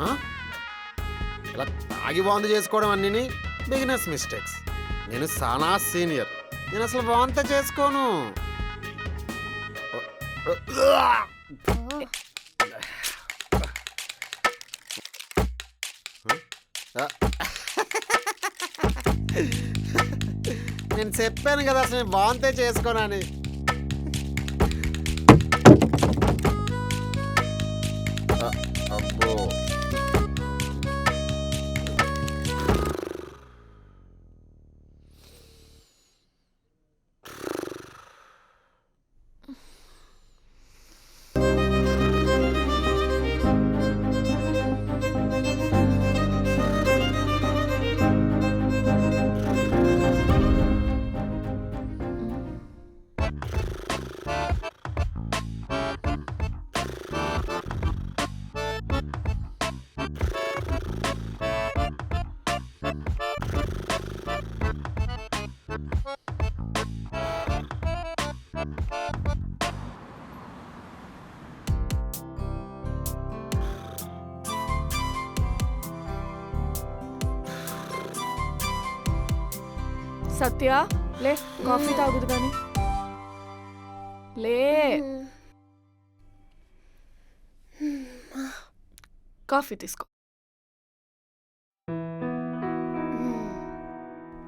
ఆ? ఇలా తాగి వాంతి చేసుకోవడం అన్నీ బిగినర్స్ మిస్టేక్స్. నేను సానా సీనియర్, నేను అసలు వాంత చేసుకోను. నేను చెప్పాను కదా అసలు నేను వాంతే చేసుకోనని. అబ్బో, సత్య లే, కాఫీ తాగుదు కానీ లే. కాఫీ తీసుకో.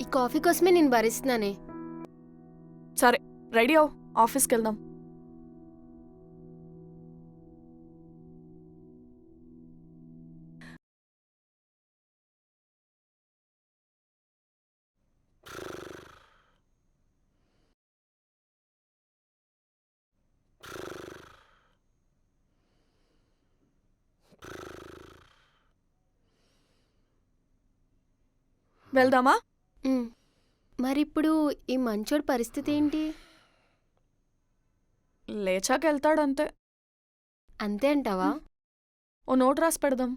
ఈ కాఫీ కోసమే నేను భరిస్తున్నానే. సరే రెడీ అవు, ఆఫీస్కి వెళ్దాం. వెళ్దామా? మరిప్పుడు ఈ మంచోడి పరిస్థితి ఏంటి? లేచాక వెళ్తాడంతే. అంతే అంటావా? ఓ నోట్ రాసి పెడదాం.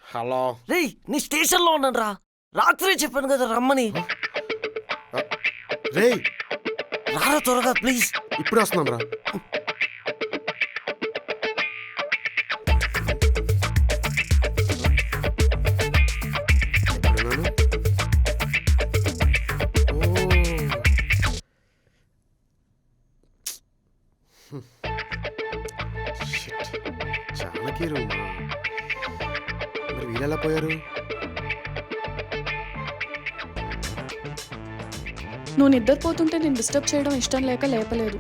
హలో. రేయ్, నీ స్టేషన్లో ఉన్నాను రా. రాత్రే చెప్పాను కదా రమ్మని. రేయ్, రారా త్వరగా ప్లీజ్. ఇప్పుడు వస్తున్నాం రా. ఎక్కడున్నాను? ఓ. షిట్. జానకి రూమా? మరి వీళ్ళెలా పోయారు? నువ్వు నిద్రపోతుంటే నేను డిస్టర్బ్ చేయడం ఇష్టం లేక లేపలేదు.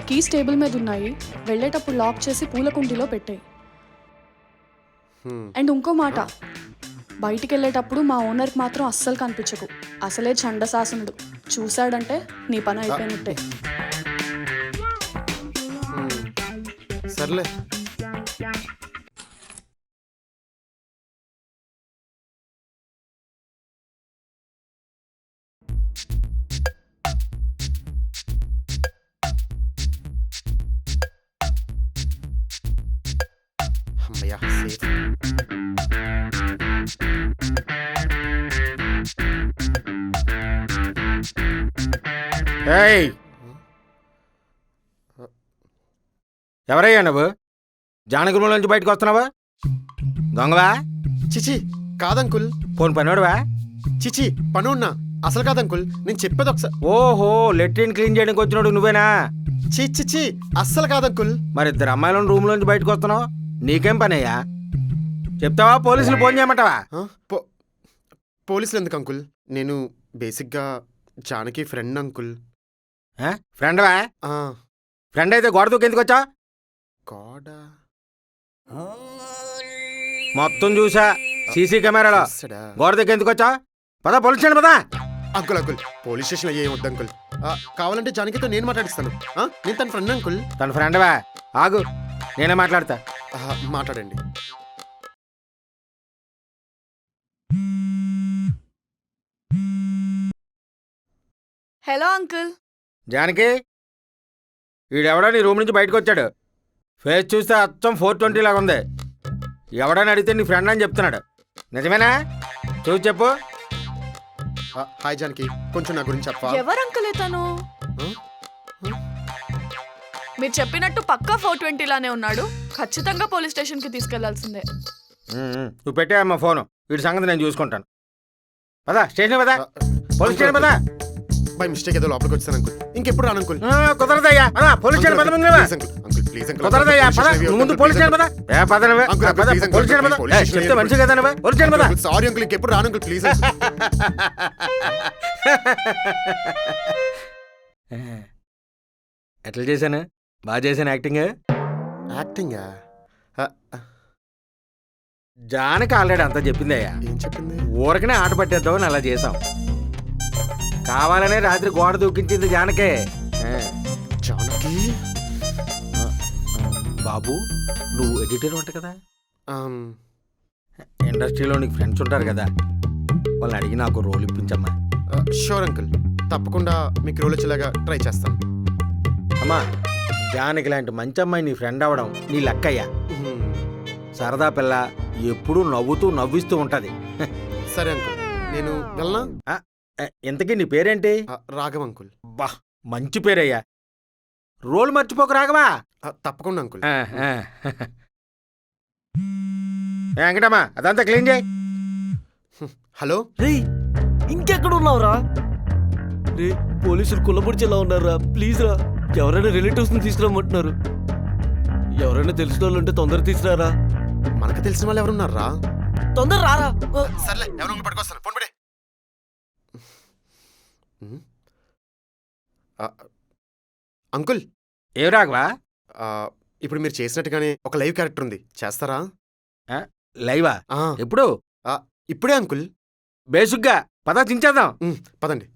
కీస్ టేబుల్ మీద ఉన్నాయి, వెళ్ళేటప్పుడు లాక్ చేసి పూల కుండీలో పెట్టాయి. అండ్ ఇంకో మాట, బయటికి వెళ్ళేటప్పుడు మా ఓనర్కి మాత్రం అస్సలు కనిపించకు. అసలే చండశాసనుడు, చూశాడంటే నీ పని అయిపోయినట్టే. సర్లే. అమ్మయ్యా, సేఫ్. ఏయ్, ఎవరయ్యా నువ్వు? జానగిరిలో నుంచి బయటకు వస్తున్నావా? దొంగవా? చిచి కాదంకుల్. ఫోన్ పనివాడువా? చిచి పనున్నా. అసలు కాదంకుల్, నేను చెప్పేది ఒకసారి. ఓహో, లెట్రిన్ క్లీన్ చేయడానికి వచ్చినాడు నువ్వేనా? చిచి అస్సలు కాదంకుల్. మరి ఇద్దరు అమ్మాయిలను రూమ్ నుంచి బయటకు వస్తున్నావు, నీకేం పనయ్యా? చెప్తావా పోలీసులు ఫోన్ చేయమంటావా? పోలీసులు ఎందుకు అంకుల్? నేను బేసిక్గా జానకి ఫ్రెండ్ అంకుల్. ఫ్రెండ్వా? ఫ్రెండ్ అయితే గోడ దూకి ఎందుకు వచ్చా? గాడా మొత్తం చూసా సీసీ కెమెరాలో. చూసాడా? గోడ దగ్గర ఎందుకు వచ్చా? పదా పోలీస్ స్టేషన్ పదా. అంకుల్ అంకుల్ పోలీస్ స్టేషన్ అయ్యే వద్దు అంకుల్. కావాలంటే జానకితో నేను మాట్లాడిస్తాను. నేను తన ఫ్రెండ్ అంకుల్. తన ఫ్రెండ్వా? ఆగు, నేనే మాట్లాడతా. మాట్లాడండి. Hello uncle. జానకి, వీడెవడో నీ రూమ్ నుంచి బయటకు వచ్చాడు. ఫేస్ చూస్తే అచ్చం 420 లాగా ఉంది. ఎవడని అడిగితే నీ ఫ్రెండ్ అని చెప్తున్నాడు. నిజమేనా? చూసి చెప్పు. హాయ్ జానకి, కొంచెం నా గురించి చెప్పవా? ఎవరు అంకుల్ తను? మీరు చెప్పినట్టు పక్కా 420 లానే ఉన్నాడు. ఖచ్చితంగా పోలీస్ స్టేషన్ కి తీసుకెళ్లాల్సిందే. నువ్వు పెట్టే అమ్మ ఫోను. వీడి సంగతి నేను చూసుకుంటాను. పదా స్టేషన్ పదా, పోలీస్ స్టేషన్ పదా. బై మిస్టేక్ ఏదో లోపలికి వచ్చాను అంకుల్. ఇంకెప్పుడు రాను అంకుల్. కుదరదయ్యా, పోలీస్ స్టేషన్ పద. Uncle please uncle. కుదరదయ్యా, పద. నువ్వు ముందు పోలీస్ స్టేషన్ పద. పద నువ్వే. పోలీస్ స్టేషన్ పద. చెప్తే మనిషి కదా నువ్వే. పోలీస్ స్టేషన్ పద. సారీ అంకుల్, ఇంకెప్పుడు రాను అంకుల్ ప్లీజ్. ఎట్లా చేశాను? బాగా చేశాను యాక్టింగ్. యాక్టింగ్ జానకి ఆల్రెడీ అంతా చెప్పిందయ్యా. ఏం చెప్పింది? ఊరకనే ఆట పట్టేద్దామని అలా చేసాం. కావాలనే రాత్రి గోడ దూకించింది జానకే. జానకి బాబు, నువ్వు ఎడిటర్ అంట కదా. ఇండస్ట్రీలో నీకు ఫ్రెండ్స్ ఉంటారు కదా, వాళ్ళని అడిగి నాకు రోల్ ఇప్పించమ్మా. షూర్ అంకుల్, తప్పకుండా మీకు రోల్ వచ్చేలాగా ట్రై చేస్తాను. అమ్మా, జానకి లాంటి మంచి అమ్మాయి నీ ఫ్రెండ్ అవ్వడం నీ లక్కయ్యా. సరదా పిల్ల, ఎప్పుడూ నవ్వుతూ నవ్విస్తూ ఉంటది. సరే అంకుల్, నేను వెళ్ళనా? ఇంతకీ నీ పేరేంటి? రాఘవ్ అంకుల్. బా, మంచి పేరయ్యా. రోల్ మర్చిపోక రాఘవా. తప్పకుండా అంకుల్. వెంకటమ్మా, అదంతా క్లీన్ చేయి. హలో రే, ఇంకెక్కడ ఉన్నావురా? రే, పోలీసులు కుల్లబుడిచేలా ఉన్నారా? ప్లీజ్ రా, ఎవరైనా రిలేటివ్స్ ని తీసుకురమ్మంటున్నారు. ఎవరైనా తెలిసిన వాళ్ళు ఉంటే తొందర తీసుకురారా. మనకు తెలిసిన వాళ్ళు ఎవరున్నారా? తొందర రారా. సర్లే, ఎవరు పట్టుకొస్తాను. ఫోన్ పడే. అంకుల్. ఏం రాఘవా? ఇప్పుడు మీరు చేసినట్టుగానే ఒక లైవ్ క్యారెక్టర్ ఉంది, చేస్తారా? లైవా? ఎప్పుడు? ఇప్పుడే అంకుల్. బేసిక్గా పదా చించేద్దాం. పదండి.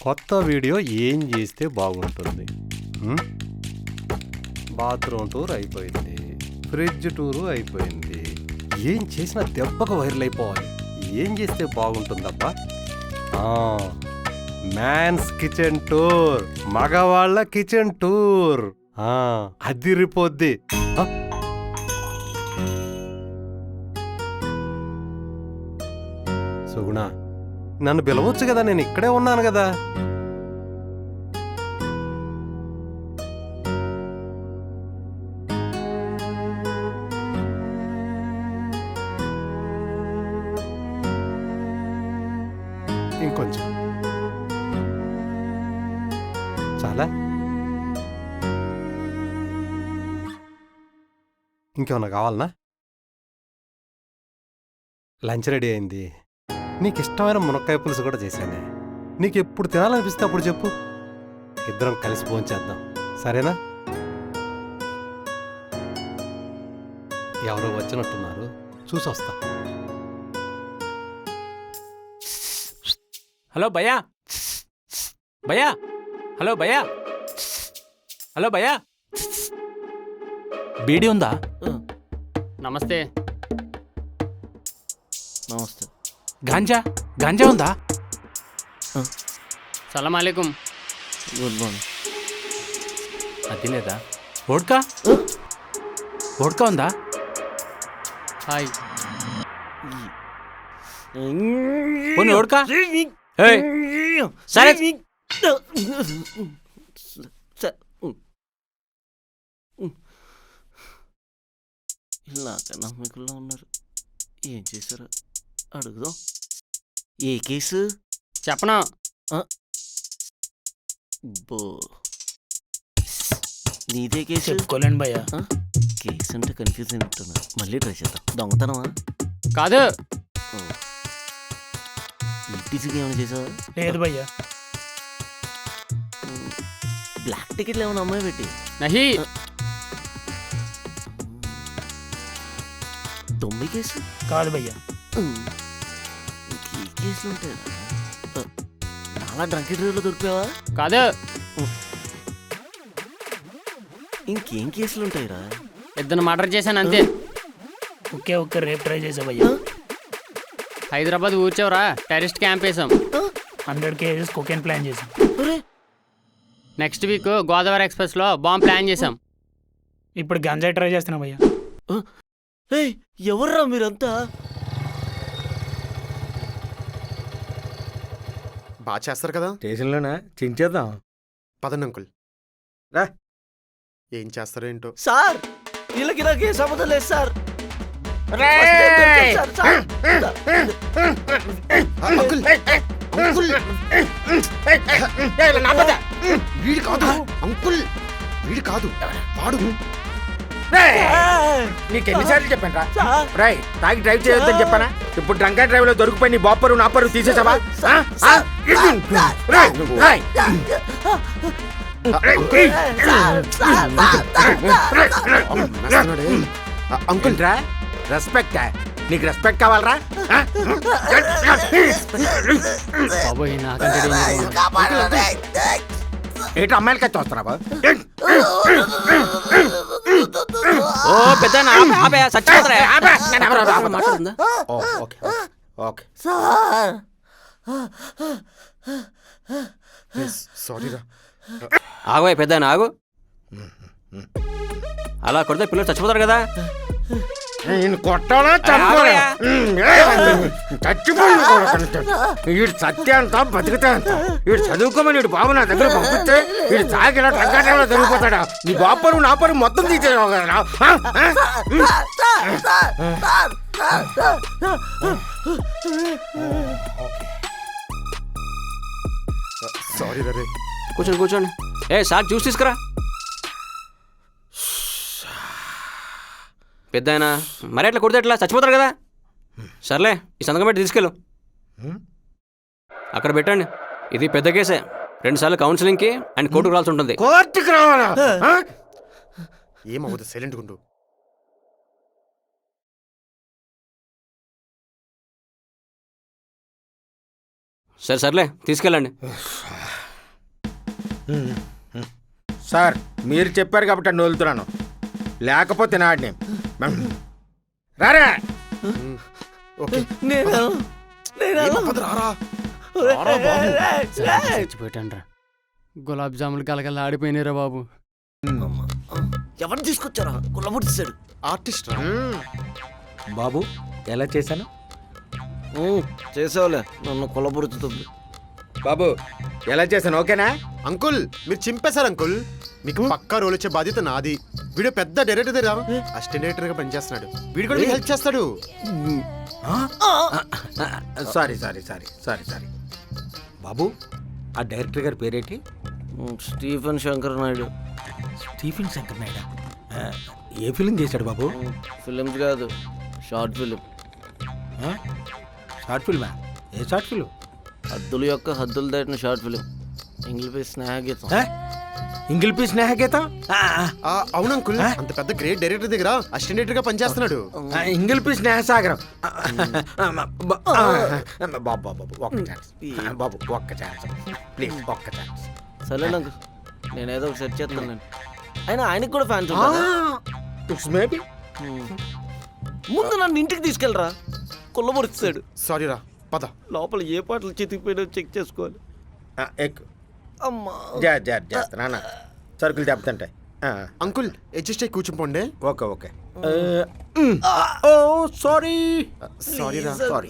కొత్త వీడియో ఏం చేస్తే బాగుంటుంది? బాత్రూమ్ టూర్ అయిపోయింది, ఫ్రిడ్జ్ టూరు అయిపోయింది. ఏం చేసినా దెబ్బకు వైరల్ అయిపోవాలి. ఏం చేస్తే బాగుంటుందబ్బా? మ్యాన్స్ కిచెన్ టూర్, మగవాళ్ళ కిచెన్ టూర్. అదిరిపోద్ది. సుగుణ, నన్ను పిలవచ్చు కదా, నేను ఇక్కడే ఉన్నాను కదా. ఇంకొంచెం చాలా. ఇంకేమన్నా కావాలనా? లంచ్ రెడీ అయింది. నీకు ఇష్టమైన మునక్కాయ పులుసు కూడా చేశానే. నీకు ఎప్పుడు తినాలనిపిస్తే అప్పుడు చెప్పు, ఇద్దరం కలిసి భోంచేద్దాం. సరేనా? ఎవరో వచ్చినట్టున్నారు, చూసొస్తా. హలో భయ్యా, భయ్యా, హలో భయ్యా, హలో భయ్యా, బీడీ ఉందా? నమస్తే. నమస్తే. గాంజా, గాంజా ఉందా? సలాం అలైకుం. Good morning. అది లేదా? వోడ్కా, వోడ్కా ఉందా? హాయ్. పోనీ వోడ్కా. సరే, ఇలాగ నమ్మకంలో ఉన్నారు. ఏం చేశారు అడుగుదాం. ఏ కేసు? చెప్పనా? బో, నీదే కేసు? చెప్పుకోలేండి భయ్యా. కేసు అంటే కన్ఫ్యూజ్ అయినట్టున్నా. మళ్ళీ ట్రై చేద్దాం. దొంగతనమా? కాదు. ఈటీసీకి ఏమైనా చేసావా? లేదు భయ్యా. బ్లాక్ టికెట్లు ఏమైనా అమ్మాయి పెట్టి? నహి. దొమ్మి కేసు కాదు భయ్యా. ఈ కేసులు ఉంటాయి నాలా డ్రంక్ డ్రైవ్లో దొరికావా? కాదు, ఇంకేం కేసులు ఉంటాయిరా? ఇద్దరు మర్డర్ చేశాను అంతే. ఒకే రేపు ట్రై చేసా భయ్యా. హైదరాబాద్ ఊర్చేవరా టెర్రరిస్ట్ క్యాంప్ వేసాం. 100 కేజెస్ కొకేన్ ప్లాన్ చేసాం. అరే నెక్స్ట్ వీక్ గోదావరి ఎక్స్ప్రెస్లో బాంబ్ ప్లాన్ చేసాం. ఇప్పుడు గంజాయి ట్రై చేస్తున్నా భయ్యా. ఏయ్ ఎవర్రా మీరంతా? బాగా చేస్తారు కదా. స్టేషన్లోనా చించేద్దాం. పదండి అంకుల్. రా. ఏం చేస్తారో ఏంటో. సార్ వీళ్ళకి నాకు ఏ సంబంధం లేదు సార్. రేయ్! Sir, sir. అంకుల్ అంకుల్ వీడు కాదు అంకుల్, వీడు కాదు వాడు. నీకు ఎన్నిసార్లు చెప్పాను రా? సార్. రాయ్ తాగి డ్రైవ్ చేయొద్దని చెప్పానా? ఇప్పుడు డ్రంక్ అండ్ డ్రైవ్ లో దొరికిపోయి నీ బాపరు నా పరు తీసేసావా? అంకుల్ రా, రెస్పెక్ట్. నీకు రెస్పెక్ట్ కావాలరా? బాబోయ్ నాకంటే danger. ఏంటి అమ్మాయిలకి చూస్తున్నావా? ఓ పెద్ద మాట్లాడుతుందా? Okay okay. సార్ సారీ రా. ఆగోయ్ పెద్ద ఆగు. అలా కొడితే పిల్లలు చచ్చిపోతారు కదా. నేను కొట్టాలా చంపాలా? చచ్చిపోయి వీడు సత్యాంత బతికితే అంత. వీడు చదువుకోమని వీడు బాబు నా దగ్గర పంపిస్తే వీడు తాగిలా తగ్గటంలో జరిగిపోతాడా? నీ బాపరు నా పరు మొత్తం తీసేసావు కదా. సారీ రే. కూర్చోండి కూర్చోండి. సార్ జ్యూస్ తీసుకురా. పెద్ద ఆయన మరి ఎట్లా కొడితే ఎట్లా చచ్చిపోతారు కదా. సర్లే ఈ సంతకం పెట్టి తీసుకెళ్ళు. అక్కడ పెట్టండి. ఇది పెద్ద కేసే. 2 సార్లు కౌన్సిలింగ్కి అండ్ కోర్టుకు రావాల్సి ఉంటుంది. కోర్టుకు రావాలా? ఏమవుతుంది సైలెంట్ గుండు. సర్లే తీసుకెళ్ళండి. సార్ మీరు చెప్పారు కాబట్టి నన్ను వదులుతున్నాను, లేకపోతే నాడిని రారా. ఓకే రారా. చచ్చిపోయాను రా. గులాబ్ జాములు గలగల ఆడిపోయినారా బాబు. ఎవరిని తీసుకొచ్చారా? కుల్లబుడిచాడు ఆర్టిస్ట్ రా. బాబు ఎలా చేశాను? చేసావులే నన్ను కుల్లబుడుతుంది. బాబు ఎలా చేశాను? ఓకేనా? అంకుల్ మీరు చింపేశారు అంకుల్. మీకు పక్కా రోల్ వచ్చే బాధ్యత నాది. వీడు పెద్ద డైరెక్టర్ దగ్గర అసిస్టెంట్ డైరెక్టర్ గా పనిచేస్తున్నాడు. వీడు కూడా మీకు హెల్ప్ చేస్తాడు. Sorry sorry sorry sorry sorry. బాబు ఆ డైరెక్టర్ గారి పేరేంటి? స్టీఫెన్ శంకర్ నాయుడు. స్టీఫెన్ శంకర్ నాయుడా? ఏ ఫిలిం చేశాడు బాబు? ఫిలిమ్స్ కాదు, షార్ట్ ఫిలిం. షార్ట్ ఫిల్మా? ఏ షార్ట్ ఫిల్మ్? హద్దుల యొక్క హద్దులు దాటిన షార్ట్ ఫిలిం. ఇంగ్లీష్ స్నేహగీతం. ఇంగిల్ పీ స్నేహ గీతం? అవును అంకుల్, అంత పెద్ద గ్రేట్ డైరెక్టర్ దగ్గర అసిస్టెంట్ డైరెక్టర్ గా పనిచేస్తున్నాడు. ఇంగిల్ పీ స్నేహ సాగరం. బాబు ఒక్క ఛాన్స్ బాబు, ఒక్క ఛాన్స్ ప్లీజ్, ఒక్క ఛాన్స్. సరే అంకుల్, నేనేదో ఒక సెట్ చేస్తాను. అయినా ఆయనకి కూడా ఫ్యాన్స్ ఉంటారా? It's maybe. ముందు నన్ను ఇంటికి తీసుకెళ్ళరా, కుల్లబొడిచాడు. సారీ రా, పద. లోపల ఏ పాటలు చితికిపోయినా చెక్ చేసుకోవాలి. ఎక్కు. అమ్మా చేస్తా నాన్న, సరుకులు చెప్తుంటాయి. అంకుల్ అడ్జస్ట్ అయ్యి కూర్చుంపోండి. Okay okay. Oh sorry sorry రా. సారీ.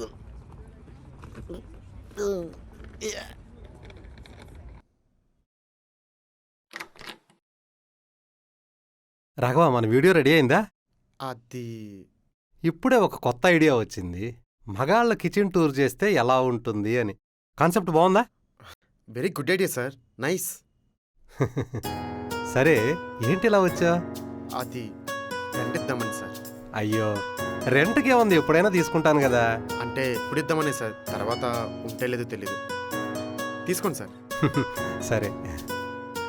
రాఘవ, మన వీడియో రెడీ అయిందా? అది ఇప్పుడే ఒక కొత్త ఐడియా వచ్చింది. మగాళ్ళ కిచెన్ టూర్ చేస్తే ఎలా ఉంటుంది అని. కాన్సెప్ట్ బాగుందా? Very good idea sir, nice. సరే, ఏంటి ఇలా వచ్చా? అది రెంట్ ఇద్దామని సార్. అయ్యో, రెంట్కి ఏముంది, ఎప్పుడైనా తీసుకుంటాను కదా. అంటే ఇప్పుడు ఇద్దామనే సార్, తర్వాత ఉంటే లేదో తెలీదు. తీసుకోండి సార్. సరే,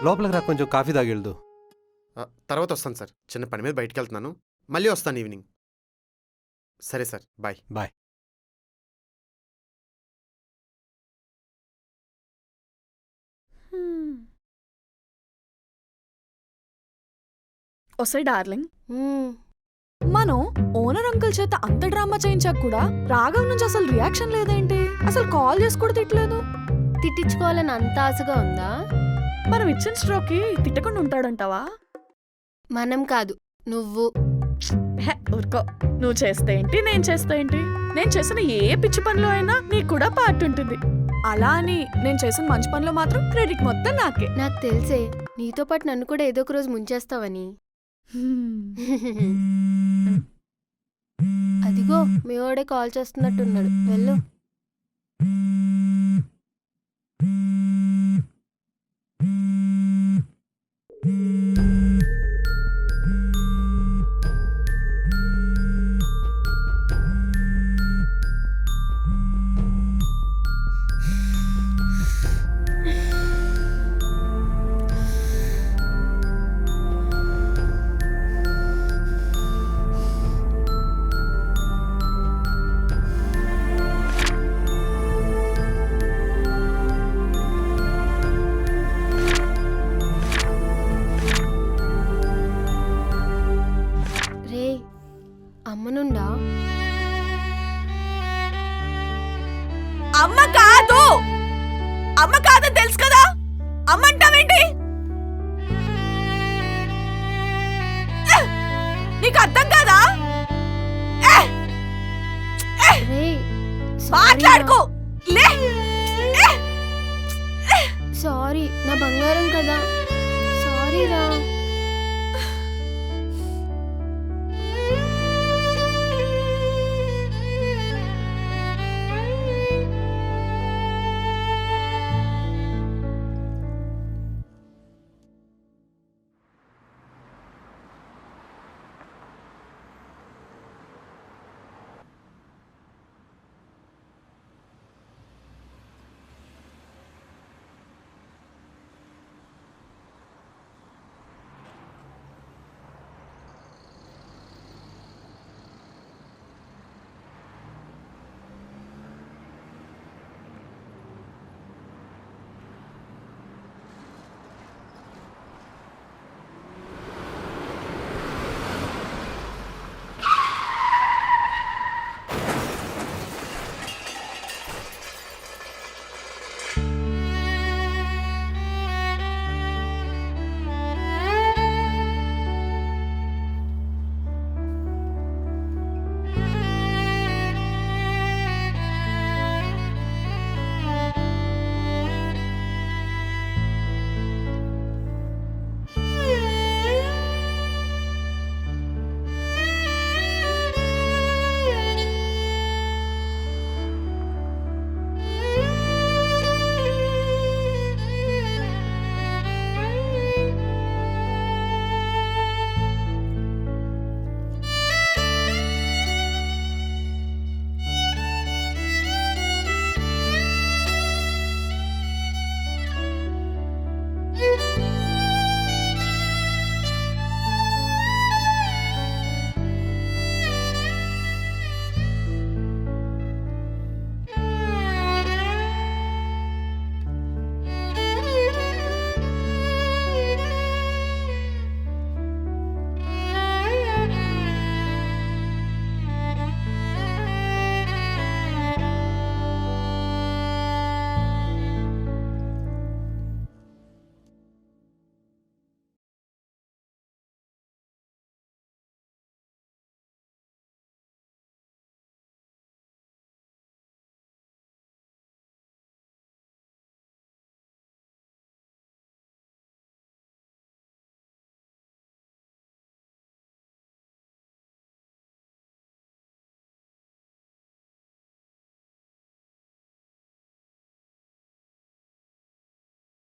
లోపలికి రా, కొంచెం కాఫీ తాగిల్దు. తర్వాత వస్తాను సార్, చిన్న పని మీద బయటికి వెళ్తున్నాను, మళ్ళీ వస్తాను ఈవినింగ్. సరే సార్, బాయ్. బాయ్. వస్తే డార్లింగ్, మ్మ్. మనం ఓనర్ అంకుల్ చేత అంత డ్రామా చేయించాక కూడా రాఘవ్ నుంచి అసలు రియాక్షన్ లేదేంటి? అసలు కాల్ చేసి కూడా తిట్టలేదు. తిట్టించుకోవాలని అంత ఆశగా ఉందా? మనం ఇచ్చిన స్ట్రోక్కి తిట్టకుండా ఉంటాడంటావా? మనం కాదు, నువ్వు. హే, ఊరుకో. నువ్వు చేస్తే ఏంటి, నేను చేస్తే ఏంటి? నేను చేసిన ఏ పిచ్చి పనిలో అయినా నీకు కూడా పార్ట్ ఉంటుంది. అలా అని నేను చేసిన మంచి పనిలో మాత్రం క్రెడిట్ మొత్తం నాకే. నాకు తెలిసే నీతో పాటు నన్ను కూడా ఏదో ఒక రోజు ముంచేస్తావని. అదిగో మీ వాడే కాల్ చేస్తున్నట్టున్నాడు, వెళ్ళు. రే, అమ్మనుండా? అమ్మ కాదు, అమ్మ కాదని తెలుసు కదా, అమ్మంటావేంటి? నీకు అర్థం కాదా? రే, మాట్లాడుకో. సారీ, నా బంగారం కదా.